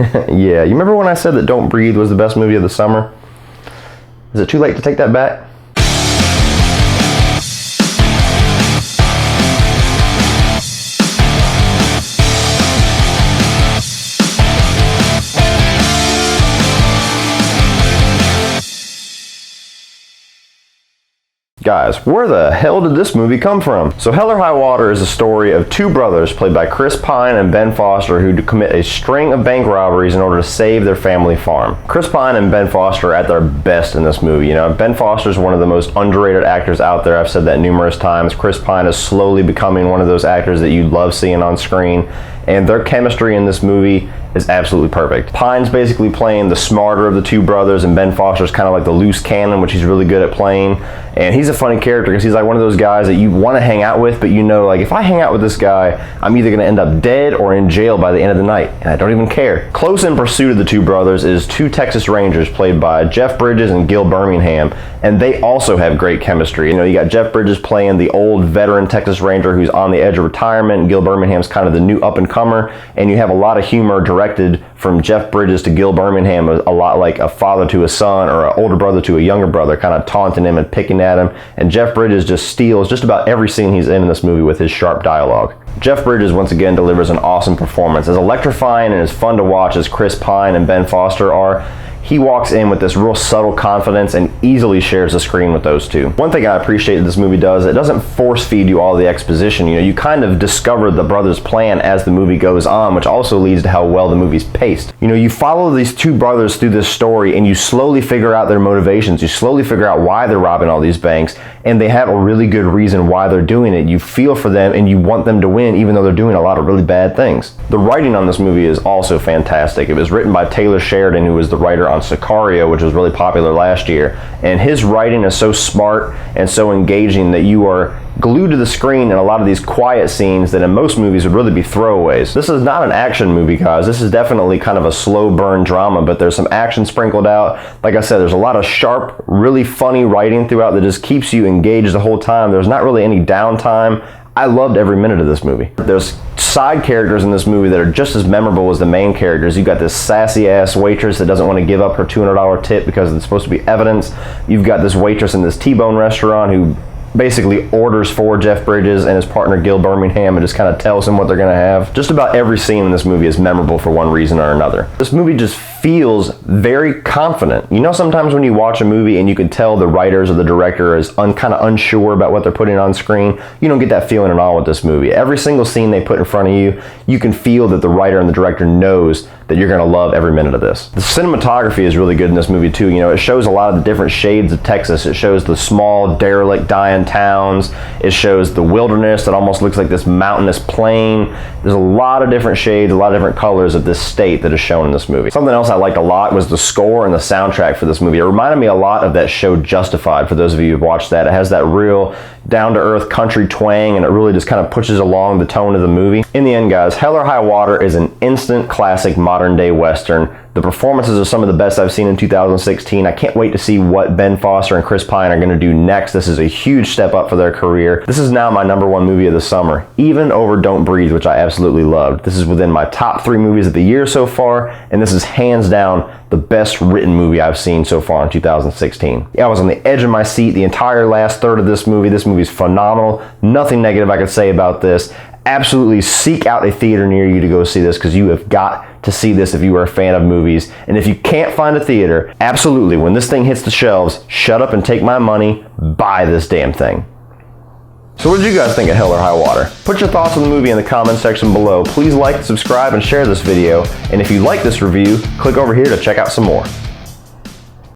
Yeah, you remember when I said that Don't Breathe was the best movie of the summer? Is it too late to take that back? Guys, where the hell did this movie come from? So Hell or High Water is a story of two brothers played by Chris Pine and Ben Foster who commit a string of bank robberies in order to save their family farm. Chris Pine and Ben Foster are at their best in this movie. You know, Ben Foster is one of the most underrated actors out there. I've said that numerous times. Chris Pine is slowly becoming one of those actors that you love seeing on screen, and their chemistry in this movie is absolutely perfect. Pine's basically playing the smarter of the two brothers, and Ben Foster's kind of like the loose cannon, which he's really good at playing. And he's a funny character because he's like one of those guys that you want to hang out with, but you know, like, if I hang out with this guy, I'm either going to end up dead or in jail by the end of the night, and I don't even care. Close in pursuit of the two brothers is two Texas Rangers played by Jeff Bridges and Gil Birmingham, and they also have great chemistry. You know, you got Jeff Bridges playing the old veteran Texas Ranger who's on the edge of retirement, and Gil Birmingham's kind of the new up-and-comer, and you have a lot of humor directed from Jeff Bridges to Gil Birmingham, a lot like a father to a son or an older brother to a younger brother, kind of taunting him and picking at him. And Jeff Bridges just steals just about every scene he's in this movie with his sharp dialogue. Jeff Bridges once again delivers an awesome performance. As electrifying and as fun to watch as Chris Pine and Ben Foster are, he walks in with this real subtle confidence and easily shares the screen with those two. One thing I appreciate that this movie does, it doesn't force feed you all the exposition. You know, you kind of discover the brothers' plan as the movie goes on, which also leads to how well the movie's paced. You know, you follow these two brothers through this story and you slowly figure out their motivations. You slowly figure out why they're robbing all these banks, and they have a really good reason why they're doing it. You feel for them and you want them to win even though they're doing a lot of really bad things. The writing on this movie is also fantastic. It was written by Taylor Sheridan, who was the writer on Sicario, which was really popular last year, and his writing is so smart and so engaging that you are glued to the screen in a lot of these quiet scenes that in most movies would really be throwaways. This is not an action movie, guys. This is definitely kind of a slow burn drama, but there's some action sprinkled out. Like I said, there's a lot of sharp, really funny writing throughout that just keeps you engaged the whole time. There's not really any downtime. I loved every minute of this movie. There's side characters in this movie that are just as memorable as the main characters. You've got this sassy ass waitress that doesn't want to give up her $200 tip because it's supposed to be evidence. You've got this waitress in this T-bone restaurant who basically orders for Jeff Bridges and his partner Gil Birmingham and just kind of tells him what they're going to have. Just about every scene in this movie is memorable for one reason or another. This movie just feels very confident. You know, sometimes when you watch a movie and you can tell the writers or the director is kind of unsure about what they're putting on screen, you don't get that feeling at all with this movie. Every single scene they put in front of you, you can feel that the writer and the director knows that you're going to love every minute of this. The cinematography is really good in this movie too. You know, it shows a lot of the different shades of Texas. It shows the small, derelict, dying towns. It shows the wilderness that almost looks like this mountainous plain. There's a lot of different shades, a lot of different colors of this state that is shown in this movie. Something else I liked a lot was the score and the soundtrack for this movie. It reminded me a lot of that show Justified, for those of you who've watched that. It has that real down-to-earth country twang, and it really just kind of pushes along the tone of the movie. In the end, guys, Hell or High Water is an instant classic modern-day Western. The performances are some of the best I've seen in 2016. I can't wait to see what Ben Foster and Chris Pine are going to do next. This is a huge step up for their career. This is now my #1 movie of the summer, even over Don't Breathe, which I absolutely loved. This is within my top 3 movies of the year so far, and this is hands down the best written movie I've seen so far in 2016. I was on the edge of my seat the entire last third of this movie. This movie's phenomenal. Nothing negative I could say about this. Absolutely seek out a theater near you to go see this, because you have got to see this if you are a fan of movies. And if you can't find a theater, absolutely, when this thing hits the shelves, shut up and take my money, buy this damn thing. So what did you guys think of Hell or High Water? Put your thoughts on the movie in the comment section below. Please like, subscribe, and share this video. And if you like this review, click over here to check out some more.